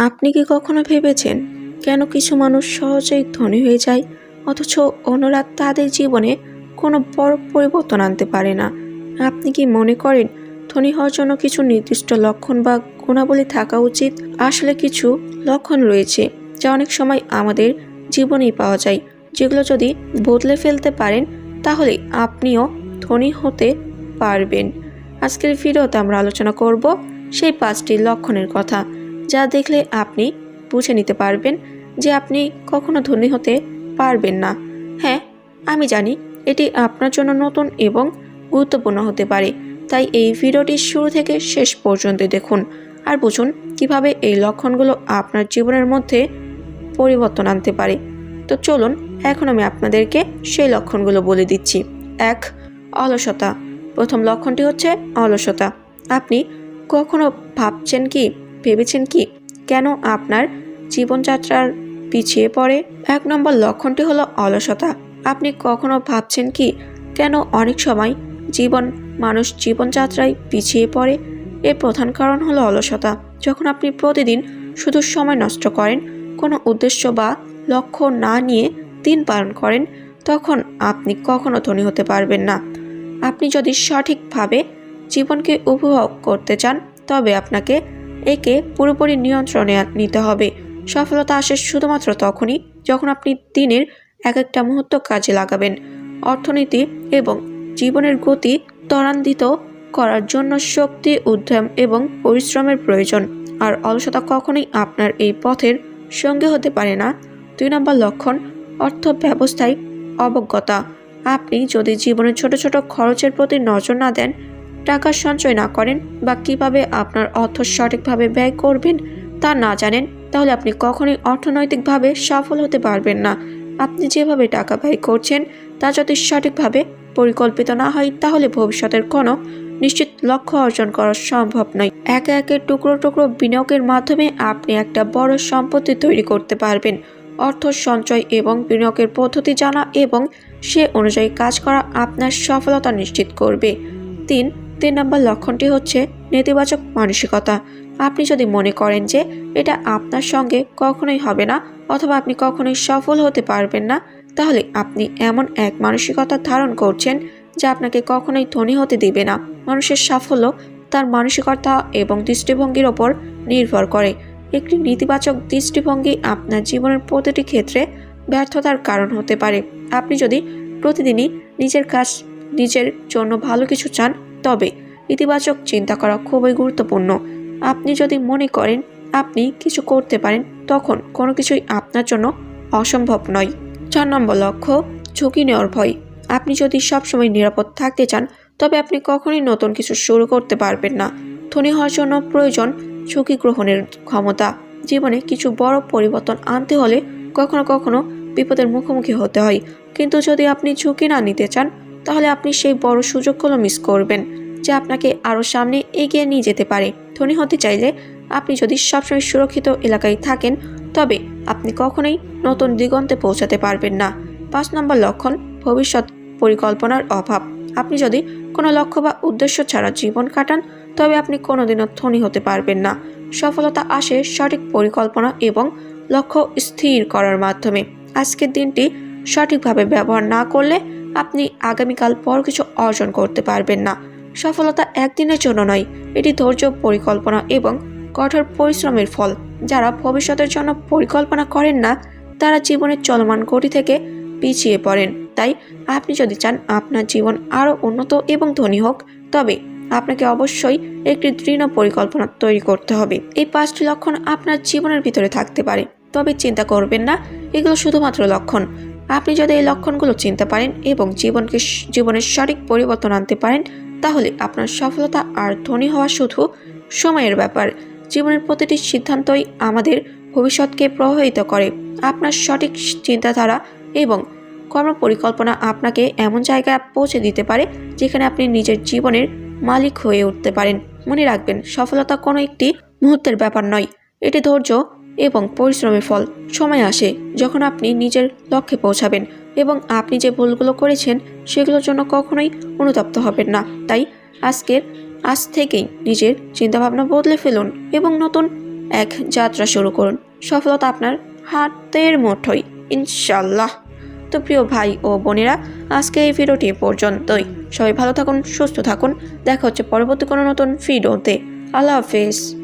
আপনি কি কখনো ভেবেছেন কেন কিছু মানুষ সহজেই ধনী হয়ে যায় অথচ অন্যরা তাদের জীবনে কোনো বড় পরিবর্তন আনতে পারে না? আপনি কি মনে করেন ধনী হওয়ার জন্য কিছু নির্দিষ্ট লক্ষণ বা গুণাবলী থাকা উচিত? আসলে কিছু লক্ষণ রয়েছে যা অনেক সময় আমাদের জীবনেই পাওয়া যায়, যেগুলো যদি বদলে ফেলতে পারেন তাহলে আপনিও ধনী হতে পারবেন। আজকের ভিডিওতে আমরা আলোচনা করব সেই 5টি লক্ষণের কথা, যা দেখলে আপনি বুঝে নিতে পারবেন যে আপনি কখনো ধনী হতে পারবেন না। হ্যাঁ, আমি জানি এটি আপনার জন্য নতুন এবং গুরুত্বপূর্ণ হতে পারে, তাই এই ভিডিওটি শুরু থেকে শেষ পর্যন্ত দেখুন আর বুঝুন কিভাবে এই লক্ষণগুলো আপনার জীবনের মধ্যে পরিবর্তন আনতে পারে। তো চলুন এখন আমি আপনাদেরকে সেই লক্ষণগুলো বলে দিচ্ছি। 1. অলসতা। প্রথম লক্ষণটি হচ্ছে অলসতা। আপনি কখনো ভেবেছেন কি কেন আপনার জীবনযাত্রার পিছিয়ে পড়ে? 1 নম্বর লক্ষণটি হলো অলসতা। আপনি কখনো ভাবছেন কি কেন অনেক সময় মানুষ জীবনযাত্রায় পিছিয়ে পড়ে? এর প্রধান কারণ হলো অলসতা। যখন আপনি প্রতিদিন শুধু সময় নষ্ট করেন, কোনো উদ্দেশ্য বা লক্ষ্য না নিয়ে দিন পালন করেন, তখন আপনি কখনো ধনী হতে পারবেন না। আপনি যদি সঠিকভাবে জীবনকে উপভোগ করতে চান তবে আপনাকে একে পুরোপুরি নিয়ন্ত্রণে নিতে হবে। সফলতা আসে শুধুমাত্র তখনই যখন আপনি দিনের এক একটা মুহূর্ত কাজে লাগাবেন। অর্থনীতি এবং জীবনের গতি ত্বরান্বিত করার জন্য শক্তি, উদ্যম এবং পরিশ্রমের প্রয়োজন, আর অলসতা কখনোই আপনার এই পথের সঙ্গে হতে পারে না। 2 নম্বর লক্ষণ অর্থ ব্যবস্থায় অবজ্ঞতা। আপনি যদি জীবনের ছোট ছোট খরচের প্রতি নজর না দেন, টাকা সঞ্চয় না করেন বা কিভাবে আপনার অর্থ সঠিকভাবে ব্যয় করবেন তা না জানেন, তাহলে আপনি কখনোই অর্থনৈতিকভাবে সফল হতে পারবেন না। আপনি যেভাবে টাকা ব্যয় করছেন তা যদি সঠিকভাবে পরিকল্পিত না হয়, তাহলে ভবিষ্যতের কোনো নিশ্চিত লক্ষ্য অর্জন করা সম্ভব নয়। একে একে টুকরো টুকরো বিনিয়োগের মাধ্যমে আপনি একটা বড় সম্পত্তি তৈরি করতে পারবেন। অর্থ সঞ্চয় এবং বিনিয়োগের পদ্ধতি জানা এবং সে অনুযায়ী কাজ করা আপনার সফলতা নিশ্চিত করবে। 3 নম্বর লক্ষণটি হচ্ছে নেতিবাচক মানসিকতা। আপনি যদি মনে করেন যে এটা আপনার সঙ্গে কখনোই হবে না অথবা আপনি কখনোই সফল হতে পারবেন না, তাহলে আপনি এমন এক মানসিকতা ধারণ করছেন যা আপনাকে কখনোই ধনী হতে দিবে না। মানুষের সাফল্য তার মানসিকতা এবং দৃষ্টিভঙ্গির ওপর নির্ভর করে। একটি নেতিবাচক দৃষ্টিভঙ্গি আপনার জীবনের প্রতিটি ক্ষেত্রে ব্যর্থতার কারণ হতে পারে। আপনি যদি প্রতিদিনই নিজের জন্য ভালো কিছু চান, তবে ইতিবাচক চিন্তা করা খুবই গুরুত্বপূর্ণ। আপনি যদি মনে করেন আপনি কিছু করতে পারেন, তখন কোনো কিছুই আপনার জন্য অসম্ভব নয়। 4 নম্বর লক্ষ্য ঝুঁকি নেওয়ার ভয়। আপনি যদি সবসময় নিরাপদ থাকতে চান, তবে আপনি কখনোই নতুন কিছু শুরু করতে পারবেন না। ধনী হওয়ার জন্য প্রয়োজন ঝুঁকি গ্রহণের ক্ষমতা। জীবনে কিছু বড় পরিবর্তন আনতে হলে কখনো কখনো বিপদের মুখোমুখি হতে হয়, কিন্তু যদি আপনি ঝুঁকি না নিতে চান, তাহলে আপনি সেই বড় সুযোগগুলো মিস করবেন যা আপনাকে আরও সামনে এগিয়ে নিয়ে যেতে পারে। ধনী হতে চাইলে আপনি যদি সবসময় সুরক্ষিত এলাকায় থাকেন, তবে আপনি কখনোই নতুন দিগন্তে পৌঁছাতে পারবেন না। 5 নম্বর লক্ষণ ভবিষ্যৎ পরিকল্পনার অভাব। আপনি যদি কোনো লক্ষ্য বা উদ্দেশ্য ছাড়া জীবন কাটান, তবে আপনি কোনোদিনও ধনী হতে পারবেন না। সফলতা আসে সঠিক পরিকল্পনা এবং লক্ষ্য স্থির করার মাধ্যমে। আজকের দিনটি সঠিকভাবে ব্যবহার না করলে আপনি আগামীকাল বড় কিছু অর্জন করতে পারবেন না। সফলতা একদিনের জন্য নয়, এটি ধৈর্য, পরিকল্পনা এবং কঠোর পরিশ্রমের ফল। যারা ভবিষ্যতের জন্য পরিকল্পনা করেন না, তারা জীবনের চলমান গতি থেকে পিছিয়ে পড়েন। তাই আপনি যদি চান আপনার জীবন আরও উন্নত এবং ধনী হোক, তবে আপনাকে অবশ্যই একটি দৃঢ় পরিকল্পনা তৈরি করতে হবে। এই 5টি লক্ষণ আপনার জীবনের ভিতরে থাকতে পারে, তবে চিন্তা করবেন না এগুলো শুধুমাত্র লক্ষণ। আপনি যদি এই লক্ষণগুলো চিনতে পারেন এবং জীবনের সঠিক পরিবর্তন আনতে পারেন, তাহলে আপনার সফলতা আর ধনী হওয়া শুধু সময়ের ব্যাপার। জীবনের প্রতিটি সিদ্ধান্তই আমাদের ভবিষ্যৎকে প্রভাবিত করে। আপনার সঠিক চিন্তাধারা এবং কর্মপরিকল্পনা আপনাকে এমন জায়গায় পৌঁছে দিতে পারে যেখানে আপনি নিজের জীবনের মালিক হয়ে উঠতে পারেন। মনে রাখবেন, সফলতা কোনো একটি মুহূর্তের ব্যাপার নয়, এটি ধৈর্য এবং পরিশ্রমের ফল। সময় আসে যখন আপনি নিজের লক্ষ্যে পৌঁছাবেন এবং আপনি যে ভুলগুলো করেছেন সেগুলোর জন্য কখনোই অনুতপ্ত হবেন না। তাই আজ থেকেই নিজের চিন্তাভাবনা বদলে ফেলুন এবং নতুন এক যাত্রা শুরু করুন। সফলতা আপনার হাতের মুঠোয়, ইনশাল্লাহ। তো প্রিয় ভাই ও বোনেরা, আজকে এই ভিডিওটি পর্যন্তই। সবাই ভালো থাকুন, সুস্থ থাকুন। দেখা হচ্ছে পরবর্তী কোনো নতুন ভিডিওতে। আল্লাহ হাফেজ।